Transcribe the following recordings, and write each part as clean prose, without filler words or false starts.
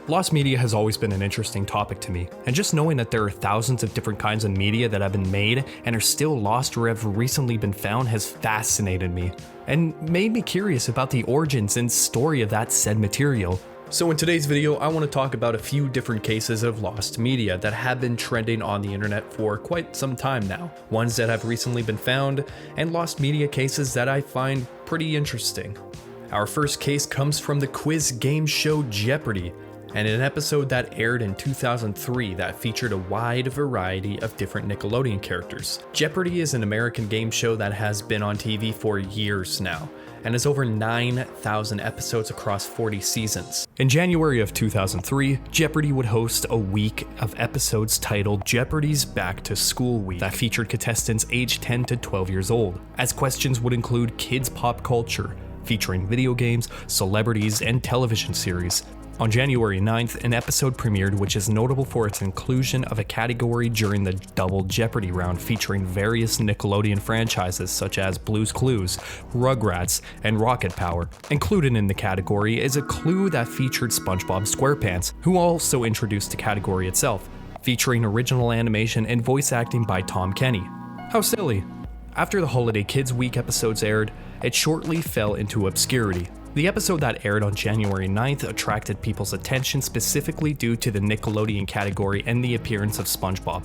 Lost media has always been an interesting topic to me, and just knowing that there are thousands of different kinds of media that have been made and are still lost or have recently been found has fascinated me, and made me curious about the origins and story of that said material. So in today's video, I want to talk about a few different cases of lost media that have been trending on the internet for quite some time now, ones that have recently been found, and lost media cases that I find pretty interesting. Our first case comes from the quiz game show Jeopardy! And an episode that aired in 2003 that featured a wide variety of different Nickelodeon characters. Jeopardy! Is an American game show that has been on TV for years now, and has over 9,000 episodes across 40 seasons. In January of 2003, Jeopardy! Would host a week of episodes titled Jeopardy's Back to School Week that featured contestants aged 10 to 12 years old, as questions would include kids' pop culture, featuring video games, celebrities, and television series. On January 9th, an episode premiered which is notable for its inclusion of a category during the Double Jeopardy round featuring various Nickelodeon franchises such as Blue's Clues, Rugrats, and Rocket Power. Included in the category is a clue that featured SpongeBob SquarePants, who also introduced the category itself, featuring original animation and voice acting by Tom Kenny. How silly. After the Holiday Kids Week episodes aired, it shortly fell into obscurity. The episode that aired on January 9th attracted people's attention specifically due to the Nickelodeon category and the appearance of SpongeBob.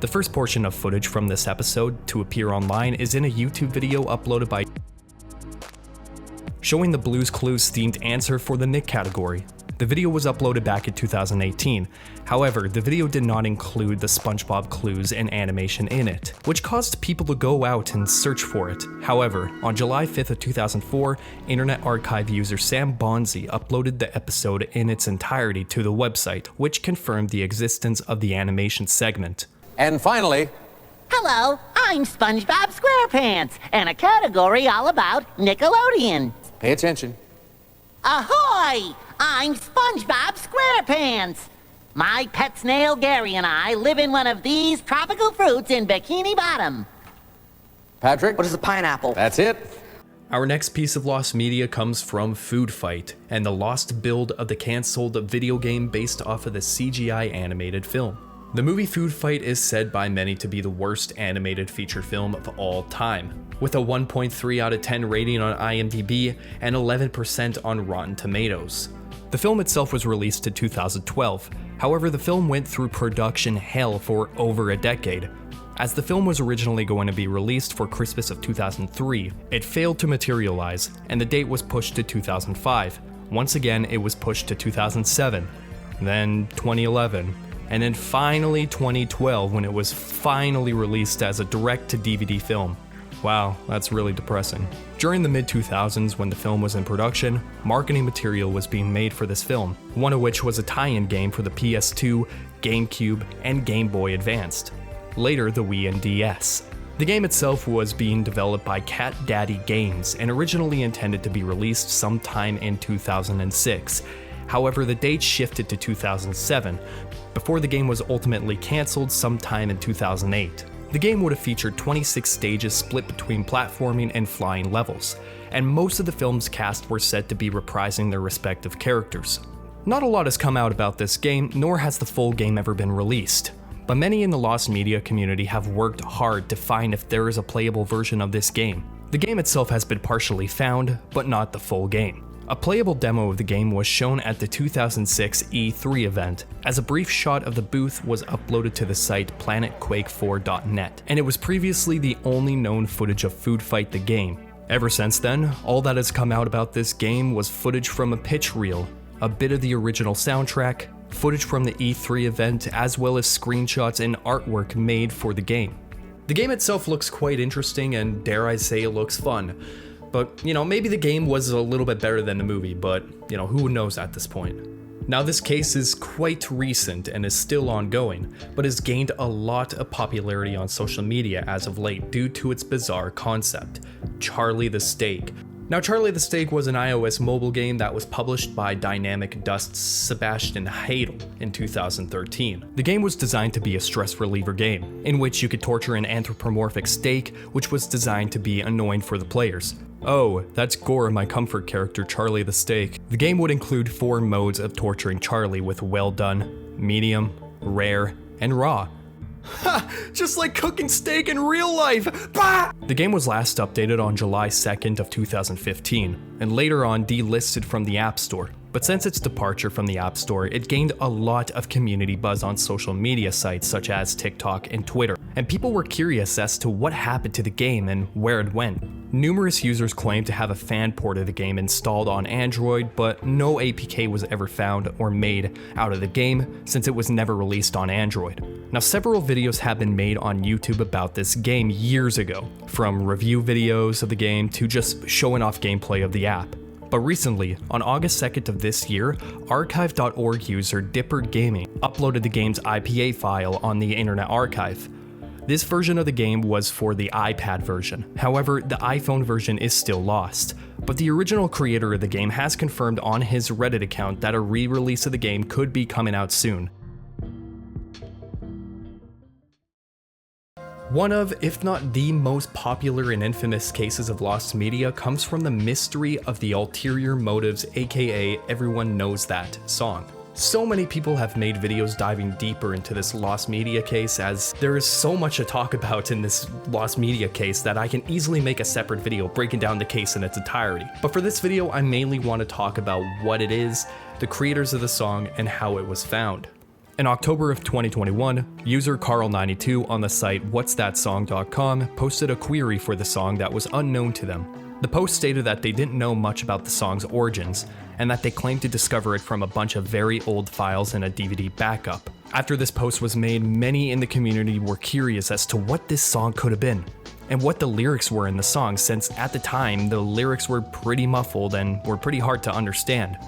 The first portion of footage from this episode to appear online is in a YouTube video uploaded by showing the Blue's Clues themed answer for the Nick category. The video was uploaded back in 2018. However, the video did not include the SpongeBob clues and animation in it, which caused people to go out and search for it. However, on July 5th of 2004, Internet Archive user Sam Bonzi uploaded the episode in its entirety to the website, which confirmed the existence of the animation segment. And finally, hello, I'm SpongeBob SquarePants, and a category all about Nickelodeon. pay attention. Ahoy! I'm SpongeBob SquarePants! My pet snail Gary and I live in one of these tropical fruits in Bikini Bottom. Patrick? What is a pineapple? That's it. Our next piece of lost media comes from Food Fight and the lost build of the cancelled video game based off of the CGI animated film. The movie Food Fight is said by many to be the worst animated feature film of all time, with a 1.3 out of 10 rating on IMDb and 11% on Rotten Tomatoes. The film itself was released in 2012, however the film went through production hell for over a decade. As the film was originally going to be released for Christmas of 2003, it failed to materialize, and the date was pushed to 2005. Once again, it was pushed to 2007, then 2011, and then finally 2012 when it was finally released as a direct-to-DVD film. Wow, that's really depressing. During the mid-2000s when the film was in production, marketing material was being made for this film, one of which was a tie-in game for the PS2, GameCube, and Game Boy Advanced. Later, the Wii and DS. The game itself was being developed by Cat Daddy Games and originally intended to be released sometime in 2006. However, the date shifted to 2007, before the game was ultimately cancelled sometime in 2008. The game would have featured 26 stages split between platforming and flying levels, and most of the film's cast were said to be reprising their respective characters. Not a lot has come out about this game, nor has the full game ever been released, but many in the lost media community have worked hard to find if there is a playable version of this game. The game itself has been partially found, but not the full game. A playable demo of the game was shown at the 2006 E3 event, as a brief shot of the booth was uploaded to the site planetquake4.net, and it was previously the only known footage of Food Fight the game. Ever since then, all that has come out about this game was footage from a pitch reel, a bit of the original soundtrack, footage from the E3 event, as well as screenshots and artwork made for the game. The game itself looks quite interesting and dare I say it looks fun. But, maybe the game was a little bit better than the movie, but, who knows at this point. Now, this case is quite recent and is still ongoing, but has gained a lot of popularity on social media as of late due to its bizarre concept, Charlie the Steak. Now, Charlie the Steak was an iOS mobile game that was published by Dynamic Dust's Sebastian Heidel in 2013. The game was designed to be a stress reliever game, in which you could torture an anthropomorphic steak, which was designed to be annoying for the players. Oh, that's Gore, my comfort character, Charlie the Steak. The game would include 4 modes of torturing Charlie with well done, medium, rare, and raw. Ha! Just like cooking steak in real life! Bah! The game was last updated on July 2nd of 2015, and later on delisted from the App Store. But since its departure from the App Store, it gained a lot of community buzz on social media sites such as TikTok and Twitter, and people were curious as to what happened to the game and where it went. Numerous users claimed to have a fan port of the game installed on Android, but no APK was ever found or made out of the game since it was never released on Android. Now, several videos have been made on YouTube about this game years ago, from review videos of the game to just showing off gameplay of the app. But recently, on August 2nd of this year, archive.org user Dipper Gaming uploaded the game's IPA file on the Internet Archive. This version of the game was for the iPad version. However, the iPhone version is still lost. But the original creator of the game has confirmed on his Reddit account that a re-release of the game could be coming out soon. One of, if not the most popular and infamous cases of lost media comes from the mystery of the Ulterior Motives, aka Everyone Knows That song. So many people have made videos diving deeper into this lost media case, as there is so much to talk about in this lost media case that I can easily make a separate video breaking down the case in its entirety. But for this video, I mainly want to talk about what it is, the creators of the song, and how it was found. In October of 2021, user Carl92 on the site whatsthatsong.com posted a query for the song that was unknown to them. The post stated that they didn't know much about the song's origins, and that they claimed to discover it from a bunch of very old files in a DVD backup. After this post was made, many in the community were curious as to what this song could have been, and what the lyrics were in the song, since at the time the lyrics were pretty muffled and were pretty hard to understand.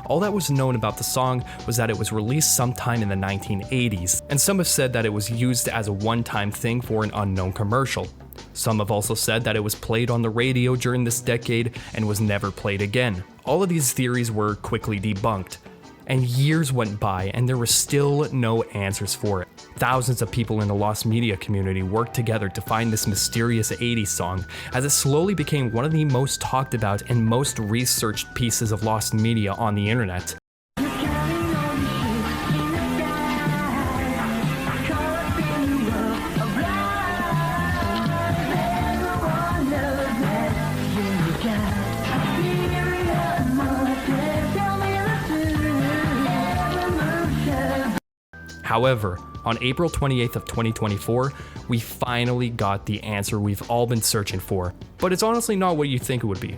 All that was known about the song was that it was released sometime in the 1980s, and some have said that it was used as a one-time thing for an unknown commercial. Some have also said that it was played on the radio during this decade and was never played again. All of these theories were quickly debunked, and years went by and there were still no answers for it. Thousands of people in the lost media community worked together to find this mysterious 80s song, as it slowly became one of the most talked about and most researched pieces of lost media on the internet. However, on April 28th of 2024, we finally got the answer we've all been searching for, but it's honestly not what you think it would be.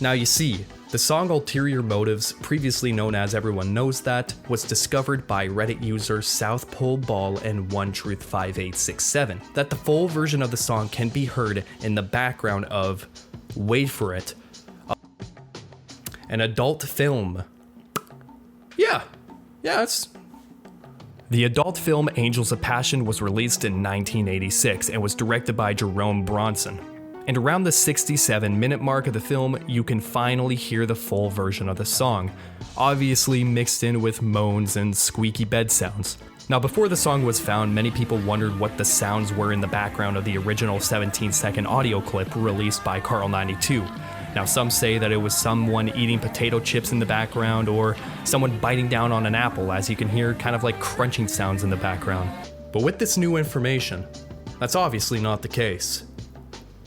Now you see, the song Ulterior Motives, previously known as Everyone Knows That, was discovered by Reddit users South Pole Ball and OneTruth5867, that the full version of the song can be heard in the background of, wait for it, an adult film. Yeah, it's... The adult film Angels of Passion was released in 1986 and was directed by Jerome Bronson. And around the 67-minute mark of the film, you can finally hear the full version of the song, obviously mixed in with moans and squeaky bed sounds. Now, before the song was found, many people wondered what the sounds were in the background of the original 17-second audio clip released by Carl92. Now, some say that it was someone eating potato chips in the background, or someone biting down on an apple, as you can hear kind of like crunching sounds in the background. But with this new information, that's obviously not the case.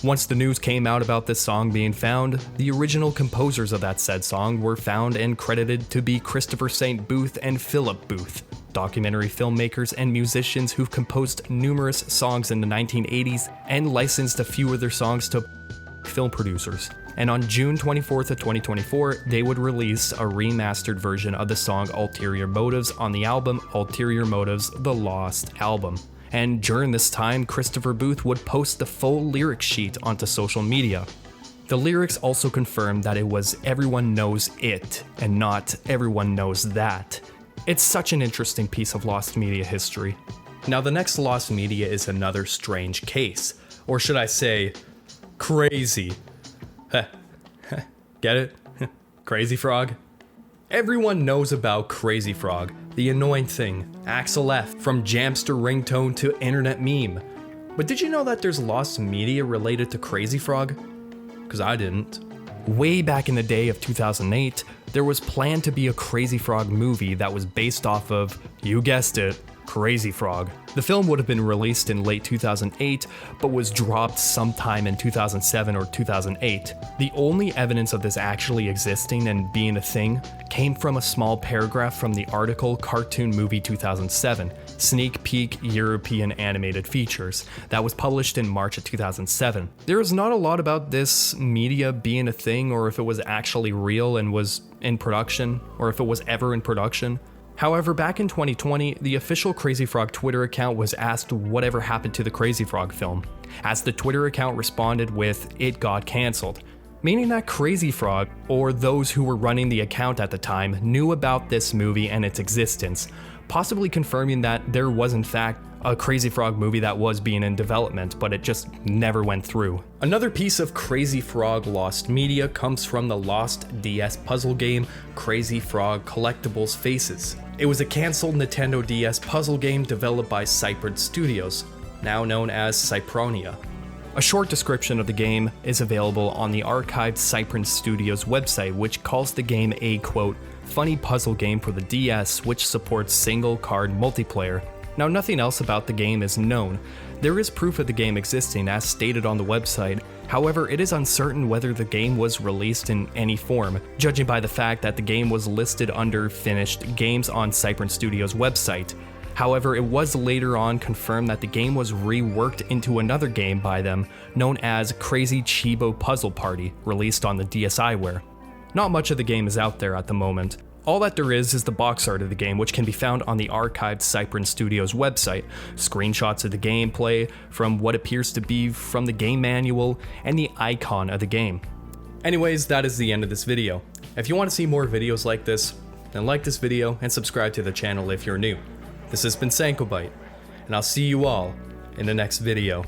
Once the news came out about this song being found, the original composers of that said song were found and credited to be Christopher St. Booth and Philip Booth, documentary filmmakers and musicians who've composed numerous songs in the 1980s and licensed a few of their songs to film producers. And on June 24th of 2024, they would release a remastered version of the song Ulterior Motives on the album Ulterior Motives: The Lost Album. And during this time, Christopher Booth would post the full lyric sheet onto social media. The lyrics also confirmed that it was Everyone Knows It, and not Everyone Knows That. It's such an interesting piece of lost media history. Now, the next lost media is another strange case, or should I say, crazy. Get it? Crazy Frog? Everyone knows about Crazy Frog, the annoying thing, Axel F, from Jamster ringtone to internet meme. But did you know that there's lost media related to Crazy Frog? because I didn't. Way back in the day of 2008, there was planned to be a Crazy Frog movie that was based off of, you guessed it, Crazy Frog. The film would have been released in late 2008, but was dropped sometime in 2007 or 2008. The only evidence of this actually existing and being a thing came from a small paragraph from the article Cartoon Movie 2007, Sneak Peek European Animated Features, that was published in March of 2007. There is not a lot about this media being a thing, or if it was actually real and was in production, or if it was ever in production. However, back in 2020, the official Crazy Frog Twitter account was asked whatever happened to the Crazy Frog film, as the Twitter account responded with, "It got cancelled," meaning that Crazy Frog, or those who were running the account at the time, knew about this movie and its existence, possibly confirming that there was in fact a Crazy Frog movie that was being in development, but it just never went through. Another piece of Crazy Frog lost media comes from the lost DS puzzle game, Crazy Frog Collectibles Faces. It was a cancelled Nintendo DS puzzle game developed by Cypress Studios, now known as Cypronia. A short description of the game is available on the archived Cypress Studios website, which calls the game a, quote, funny puzzle game for the DS which supports single-card multiplayer. Now, nothing else about the game is known. There is proof of the game existing as stated on the website, however it is uncertain whether the game was released in any form, judging by the fact that the game was listed under finished games on Cypress Studios' website. However, it was later on confirmed that the game was reworked into another game by them, known as Crazy Chibo Puzzle Party, released on the DSiWare. Not much of the game is out there at the moment. All that there is the box art of the game, which can be found on the archived Cypress Studios website, screenshots of the gameplay from what appears to be from the game manual, and the icon of the game. Anyways, that is the end of this video. If you want to see more videos like this, then like this video and subscribe to the channel if you're new. This has been Sankobyte, and I'll see you all in the next video.